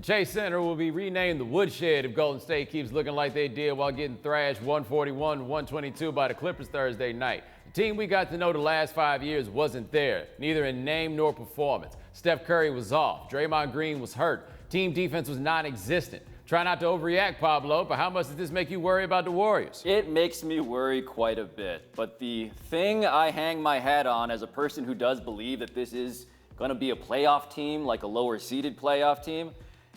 Chase Center will be renamed the Woodshed if Golden State keeps looking like they did while getting thrashed 141-122 by the Clippers Thursday night. The team we got to know the last 5 years wasn't there, neither in name nor performance. Steph Curry was off. Draymond Green was hurt. Team defense was non-existent. Try not to overreact, Pablo, but how much does this make you worry about the Warriors? It makes me worry quite a bit. But the thing I hang my hat on as a person who does believe that this is going to be a playoff team, like a lower-seeded playoff team,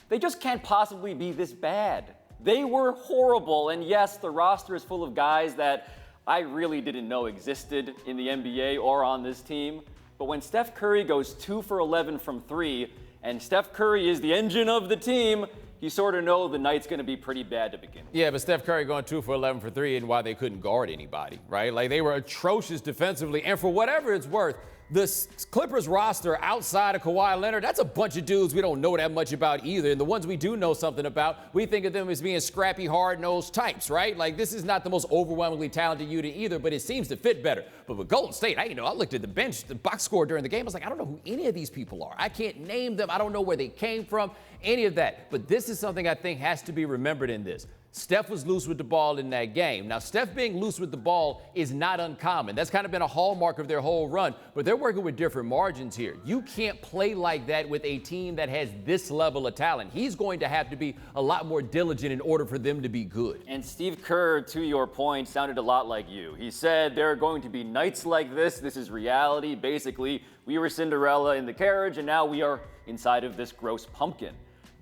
they just can't possibly be this bad. They were horrible, and yes, the roster is full of guys that I really didn't know existed in the NBA or on this team. But when Steph Curry goes 2 for 11 from 3, and Steph Curry is the engine of the team, you sort of know the night's going to be pretty bad to begin with. Yeah, but Steph Curry going 2 for 11 for 3 and why they couldn't guard anybody, right? Like, they were atrocious defensively, and for whatever it's worth, the Clippers roster outside of Kawhi Leonard, that's a bunch of dudes we don't know that much about either. And the ones we do know something about, we think of them as being scrappy, hard-nosed types, right? Like, this is not the most overwhelmingly talented unit either, but it seems to fit better. But with Golden State, I looked at the bench, the box score during the game. I was like, I don't know who any of these people are. I can't name them. I don't know where they came from, any of that. But this is something I think has to be remembered in this. Steph was loose with the ball in that game. Now, Steph being loose with the ball is not uncommon. That's kind of been a hallmark of their whole run, but they're working with different margins here. You can't play like that with a team that has this level of talent. He's going to have to be a lot more diligent in order for them to be good. And Steve Kerr, to your point, sounded a lot like you. He said there are going to be nights like this. This is reality. Basically, we were Cinderella in the carriage, and now we are inside of this gross pumpkin.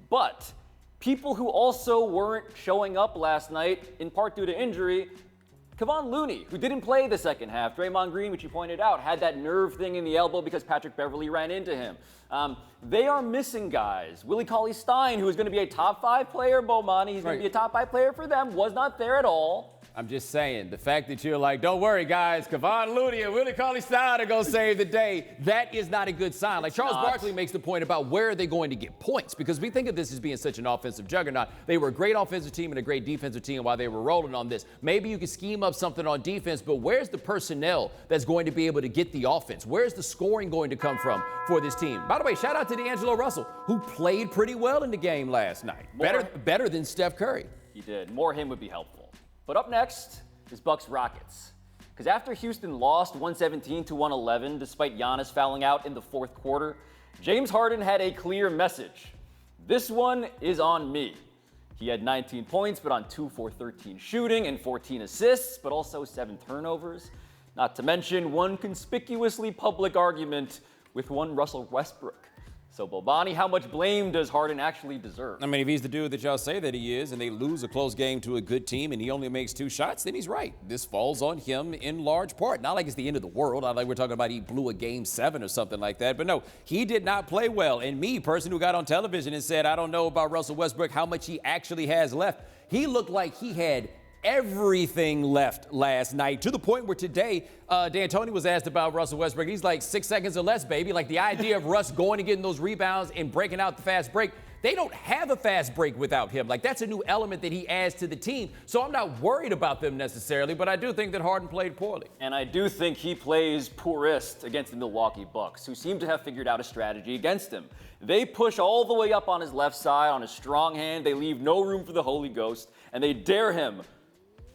But people who also weren't showing up last night, in part due to injury, Kevon Looney, who didn't play the second half. Draymond Green, which you pointed out, had that nerve thing in the elbow because Patrick Beverley ran into him. They are missing guys. Willie Cauley-Stein, who is going to be a top 5 player, Bomani, he's going to be a top 5 player for them, was not there at all. I'm just saying, the fact that you're like, don't worry, guys, Kevon Looney and Willie Cauley-Stein are going to save the day, that is not a good sign. Like, Charles Barkley makes the point about where are they going to get points, because we think of this as being such an offensive juggernaut. They were a great offensive team and a great defensive team while they were rolling on this. Maybe you could scheme up something on defense, but where's the personnel that's going to be able to get the offense? Where's the scoring going to come from for this team? By the way, shout out to D'Angelo Russell, who played pretty well in the game last night. Better than Steph Curry. He did. More him would be helpful. But up next is Bucks Rockets. Because after Houston lost 117-111, despite Giannis fouling out in the fourth quarter, James Harden had a clear message. This one is on me. He had 19 points, but on 2 for 13 shooting and 14 assists, but also 7 turnovers. Not to mention one conspicuously public argument with one Russell Westbrook. So, Bomani, how much blame does Harden actually deserve? I mean, if he's the dude that y'all say that he is, and they lose a close game to a good team and he only makes 2 shots, then he's right. This falls on him in large part. Not like it's the end of the world. Not like we're talking about he blew a game 7 or something like that. But no, he did not play well. And me, person who got on television and said, I don't know about Russell Westbrook, how much he actually has left. He looked like he had everything left last night, to the point where today, D'Antoni was asked about Russell Westbrook. He's like 6 seconds or less, baby. Like, the idea of Russ going and getting those rebounds and breaking out the fast break, they don't have a fast break without him. Like, that's a new element that he adds to the team. So I'm not worried about them necessarily, but I do think that Harden played poorly. And I do think he plays poorest against the Milwaukee Bucks, who seem to have figured out a strategy against him. They push all the way up on his left side, on his strong hand. They leave no room for the Holy Ghost, and they dare him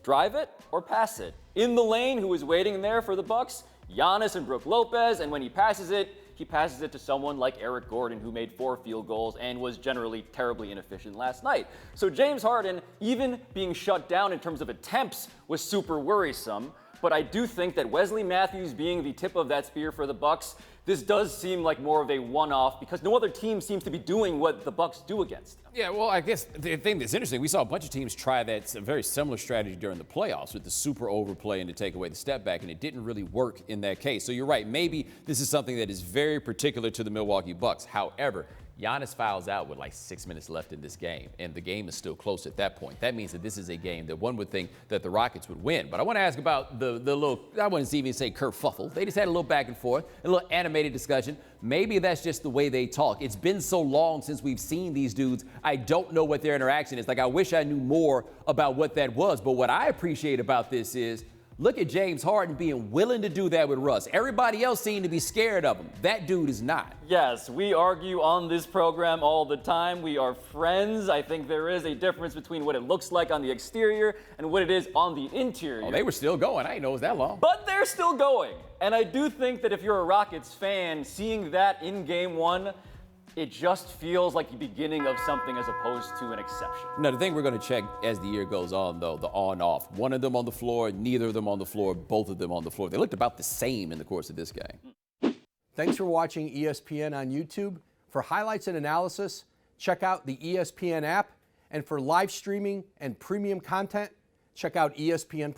drive it or pass it. In the lane, who is waiting there for the Bucks, Giannis and Brook Lopez, and when he passes it to someone like Eric Gordon, who made 4 field goals and was generally terribly inefficient last night. So James Harden, even being shut down in terms of attempts, was super worrisome. But I do think that Wesley Matthews being the tip of that spear for the Bucks, this does seem like more of a one-off because no other team seems to be doing what the Bucks do against them. Yeah, well, I guess the thing that's interesting, we saw a bunch of teams try that very similar strategy during the playoffs with the super overplay and to take away the step back, and it didn't really work in that case. So you're right, maybe this is something that is very particular to the Milwaukee Bucks. However, Giannis fouls out with like 6 minutes left in this game, and the game is still close at that point. That means that this is a game that one would think that the Rockets would win. But I want to ask about the little, I wouldn't even say kerfuffle. They just had a little back and forth, a little animated discussion. Maybe that's just the way they talk. It's been so long since we've seen these dudes. I don't know what their interaction is. Like, I wish I knew more about what that was. But what I appreciate about this is, Look at James Harden being willing to do that with Russ. Everybody else seemed to be scared of him. That dude is not. Yes, we argue on this program all the time. We are friends. I think there is a difference between what it looks like on the exterior and what it is on the interior. Oh, they were still going. I didn't know it was that long. But they're still going. And I do think that if you're a Rockets fan, seeing that in Game 1, it just feels like the beginning of something as opposed to an exception. Now, the thing we're going to check as the year goes on, though, the on-off. One of them on the floor, neither of them on the floor, both of them on the floor. They looked about the same in the course of this game. Thanks for watching ESPN on YouTube. For highlights and analysis, check out the ESPN app. And for live streaming and premium content, check out ESPN+.